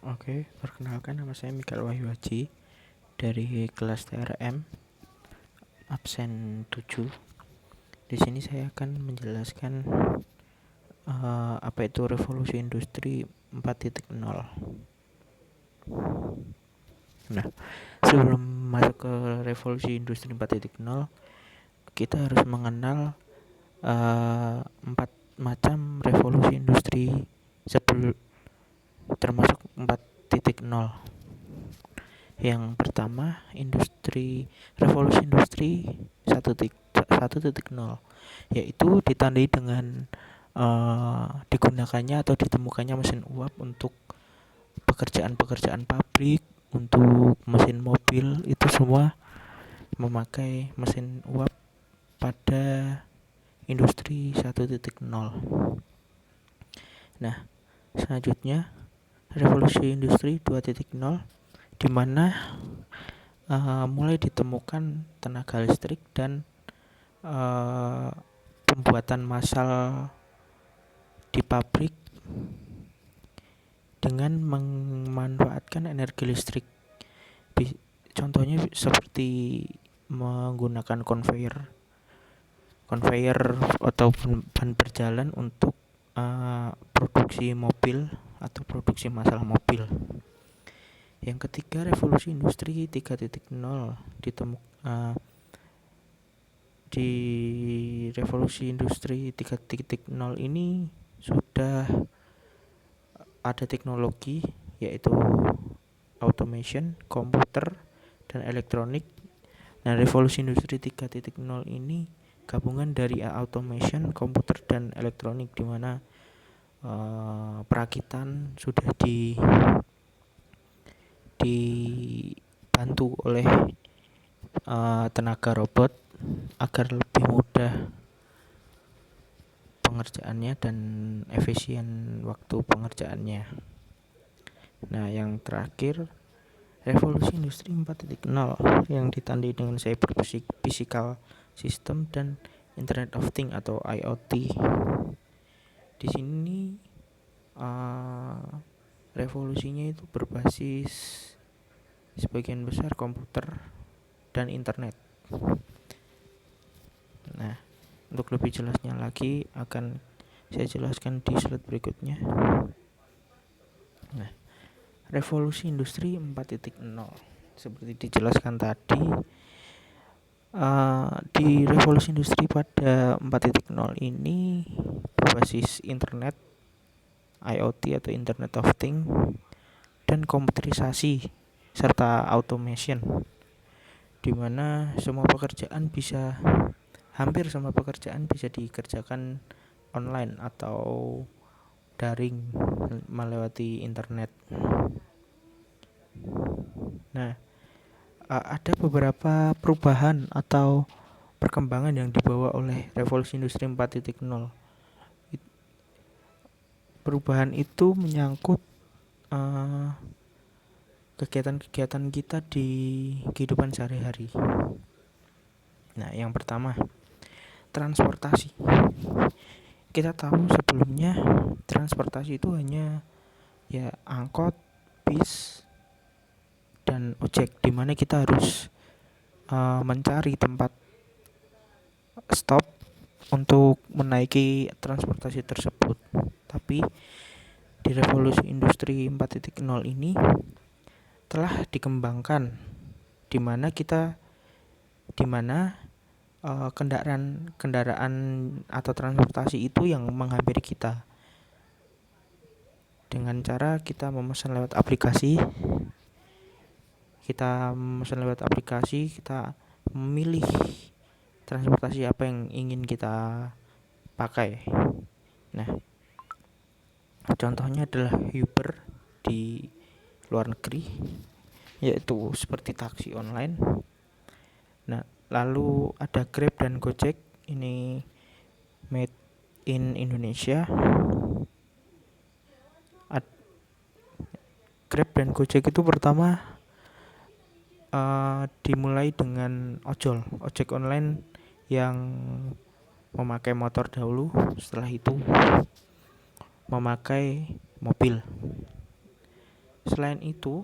Oke, perkenalkan nama saya Mikael Wahyu Haji dari kelas TRM absen 7. Di sini saya akan menjelaskan apa itu revolusi industri 4.0. Nah, sebelum masuk ke revolusi industri 4.0, kita harus mengenal empat macam revolusi industri sebelum termasuk 4.0. Yang pertama, revolusi industri 1.0, yaitu ditandai dengan digunakannya atau ditemukannya mesin uap untuk pekerjaan-pekerjaan pabrik, untuk mesin mobil, itu semua memakai mesin uap pada industri 1.0. Nah, selanjutnya revolusi industri 2.0, di mana mulai ditemukan tenaga listrik dan pembuatan massal di pabrik dengan memanfaatkan energi listrik. Contohnya seperti menggunakan conveyor atau ban berjalan untuk produksi mobil atau produksi masalah mobil. Yang ketiga, revolusi industri 3.0 di revolusi industri 3.0 ini sudah ada teknologi, yaitu automation, komputer, dan elektronik. Nah, revolusi industri 3.0 ini gabungan dari automation, komputer, dan elektronik, di mana perakitan sudah dibantu oleh tenaga robot agar lebih mudah pengerjaannya dan efisien waktu pengerjaannya. Nah, yang terakhir, revolusi industri 4.0 yang ditandai dengan cyber physical system dan Internet of Things atau IoT. Di sini revolusinya itu berbasis sebagian besar komputer dan internet. Nah, untuk lebih jelasnya lagi akan saya jelaskan di slide berikutnya. Nah, revolusi industri 4.0 seperti dijelaskan tadi, di revolusi industri pada 4.0 ini berbasis internet, IoT atau Internet of Things, dan komputerisasi serta automation, di mana hampir semua pekerjaan bisa dikerjakan online atau daring melewati internet. Nah, ada beberapa perubahan atau perkembangan yang dibawa oleh revolusi industri 4.0. Perubahan itu menyangkut kegiatan-kegiatan kita di kehidupan sehari-hari. Nah, yang pertama, transportasi. Kita tahu sebelumnya transportasi itu hanya angkot, bis, dan ojek, di mana kita harus mencari tempat stop untuk menaiki transportasi tersebut. Tapi di revolusi industri 4.0 ini telah dikembangkan, di mana kendaraan atau transportasi itu yang menghampiri kita dengan cara kita memesan lewat aplikasi. Kita memilih transportasi apa yang ingin kita pakai. Nah, contohnya adalah Uber di luar negeri, yaitu seperti taksi online. Nah, lalu ada Grab dan Gojek, ini made in Indonesia. Grab dan Gojek itu pertama dimulai dengan ojek online yang memakai motor dahulu, setelah itu memakai mobil. Selain itu,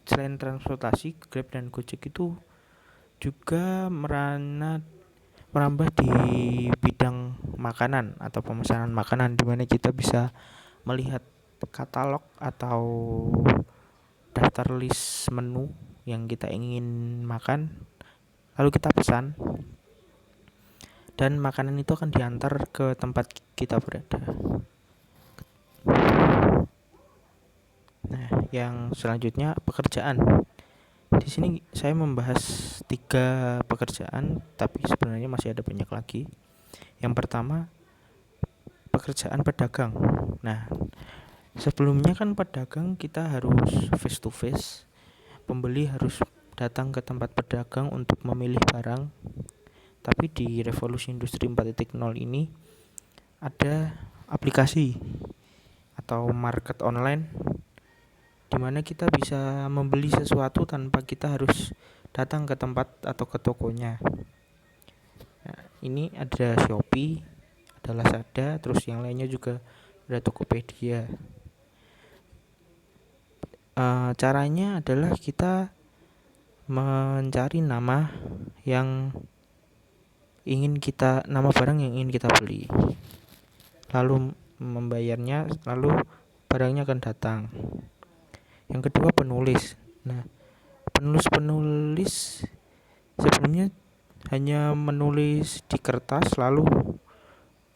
selain transportasi, Grab dan Gojek itu juga merambah di bidang makanan atau pemesanan makanan, di mana kita bisa melihat katalog atau daftar list menu yang kita ingin makan, lalu kita pesan dan makanan itu akan diantar ke tempat kita berada. Nah, yang selanjutnya pekerjaan. Di sini saya membahas 3 pekerjaan, tapi sebenarnya masih ada banyak lagi. Yang pertama, pekerjaan pedagang. Nah, sebelumnya kan pedagang kita harus face to face. Pembeli harus datang ke tempat pedagang untuk memilih barang. Tapi di revolusi industri 4.0 ini ada aplikasi atau market online di mana kita bisa membeli sesuatu tanpa kita harus datang ke tempat atau ke tokonya. Nah, ini ada Shopee, ada Lazada, terus yang lainnya juga ada Tokopedia. Caranya adalah kita mencari nama barang yang ingin kita beli, lalu membayarnya, lalu barangnya akan datang. Yang kedua, penulis. Nah, penulis sebelumnya hanya menulis di kertas lalu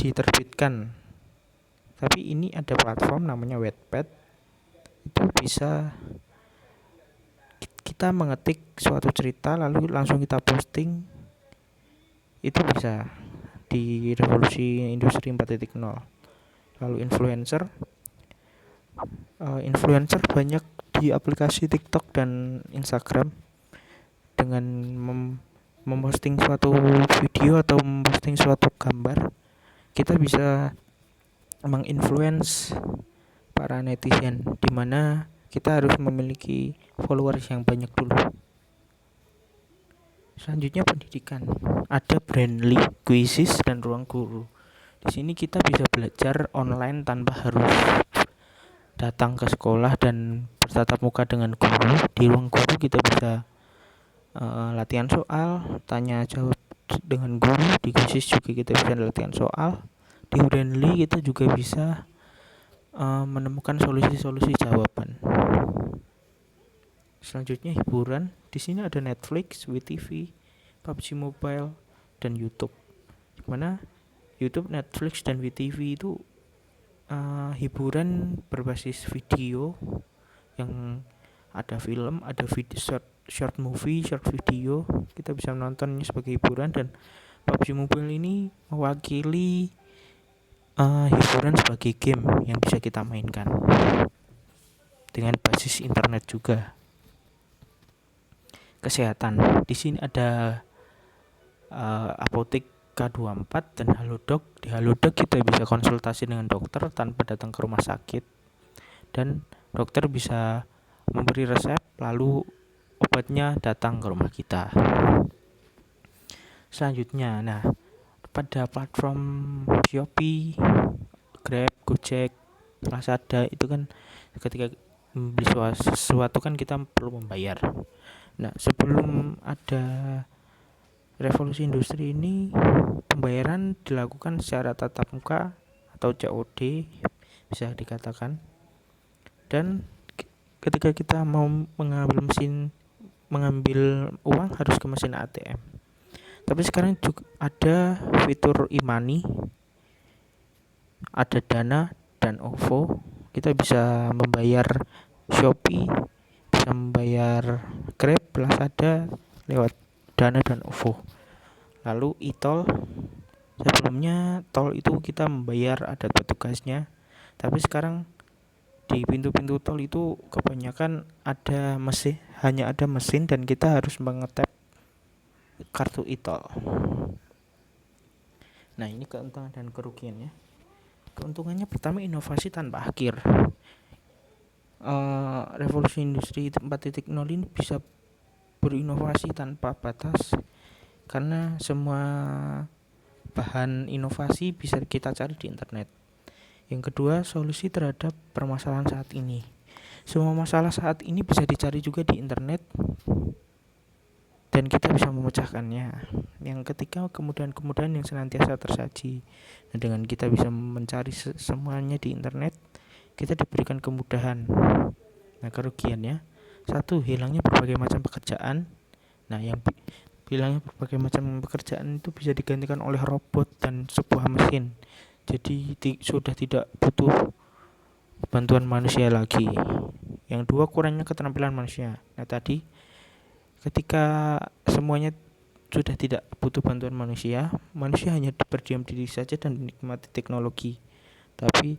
diterbitkan. Tapi ini ada platform namanya Wattpad. Itu bisa kita mengetik suatu cerita lalu langsung kita posting. Itu bisa di revolusi industri 4.0. Lalu influencer banyak di aplikasi TikTok dan Instagram. Dengan memposting suatu video atau memposting suatu gambar, kita bisa menginfluence para netizen, di mana kita harus memiliki followers yang banyak dulu. Selanjutnya pendidikan. Ada Brandly, Quizzes, dan Ruang Guru. Di sini kita bisa belajar online tanpa harus datang ke sekolah dan bertatap muka dengan guru. Di Ruang Guru kita bisa latihan soal, tanya jawab dengan guru. Di Quizzes juga kita bisa latihan soal. Di Brandly kita juga bisa menemukan solusi-solusi jawaban. Selanjutnya hiburan. Di sini ada Netflix, WeTV, PUBG Mobile, dan YouTube. Dimana YouTube, Netflix, dan WeTV itu hiburan berbasis video, yang ada film, ada video short movie, short video. Kita bisa menontonnya sebagai hiburan. Dan PUBG Mobile ini mewakili hiburan sebagai game yang bisa kita mainkan dengan basis internet juga. Kesehatan. Di sini ada apotek K24 dan Halodoc. Di Halodoc kita bisa konsultasi dengan dokter tanpa datang ke rumah sakit, dan dokter bisa memberi resep lalu obatnya datang ke rumah kita. Selanjutnya, pada platform Shopee, Grab, Gojek, Lazada itu kan ketika membeli sesuatu kan kita perlu membayar. Nah, sebelum ada revolusi industri ini, pembayaran dilakukan secara tatap muka atau COD bisa dikatakan. Dan ketika kita mau mengambil uang harus ke mesin ATM. Tapi sekarang juga ada fitur e-money, ada Dana dan OVO. Kita bisa membayar Shopee, bisa membayar Grab, Lazada lewat Dana dan OVO. Lalu e-tol. Sebelumnya tol itu kita membayar, ada petugasnya. Tapi sekarang di pintu-pintu tol itu kebanyakan hanya ada mesin dan kita harus mengetap kartu e-tol. Nah, ini keuntungan dan kerugiannya. Keuntungannya pertama, inovasi tanpa akhir. Revolusi industri 4.0 ini bisa berinovasi tanpa batas, karena semua bahan inovasi bisa kita cari di internet. Yang kedua, solusi terhadap permasalahan saat ini. Semua masalah saat ini bisa dicari juga di internet dan kita bisa memecahkannya. Yang ketiga, kemudahan-kemudahan yang senantiasa tersaji. Nah, dengan kita bisa mencari semuanya di internet, kita diberikan kemudahan. Nah, kerugiannya, satu, hilangnya berbagai macam pekerjaan. Nah, yang hilangnya berbagai macam pekerjaan itu bisa digantikan oleh robot dan sebuah mesin. Jadi sudah tidak butuh bantuan manusia lagi. Yang dua, kurangnya keterampilan manusia. Nah, tadi ketika semuanya sudah tidak butuh bantuan manusia, manusia hanya berdiam diri saja dan menikmati teknologi. Tapi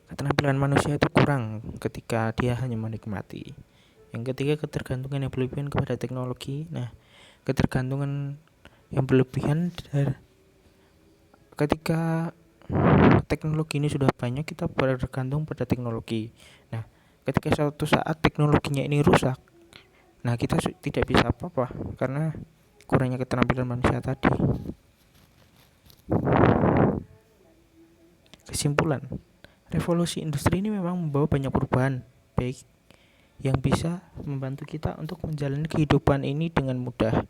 keterampilan manusia itu kurang ketika dia hanya menikmati. Yang ketiga, ketergantungan yang berlebihan kepada teknologi. Nah, ketergantungan yang berlebihan ketika teknologi ini sudah banyak, kita bergantung pada teknologi. Nah, ketika suatu saat teknologinya ini rusak, nah kita tidak bisa apa-apa karena kurangnya keterampilan manusia tadi. Kesimpulan, revolusi industri ini memang membawa banyak perubahan baik yang bisa membantu kita untuk menjalani kehidupan ini dengan mudah.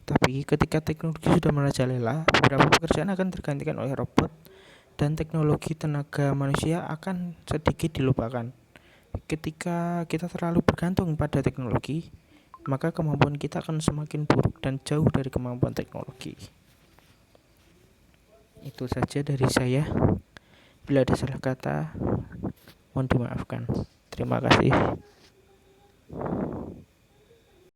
Tapi ketika teknologi sudah merajalela, beberapa pekerjaan akan tergantikan oleh robot dan teknologi tenaga manusia akan sedikit dilupakan. Ketika kita terlalu bergantung pada teknologi, maka kemampuan kita akan semakin buruk dan jauh dari kemampuan teknologi. Itu saja dari saya. Bila ada salah kata, mohon dimaafkan. Terima kasih.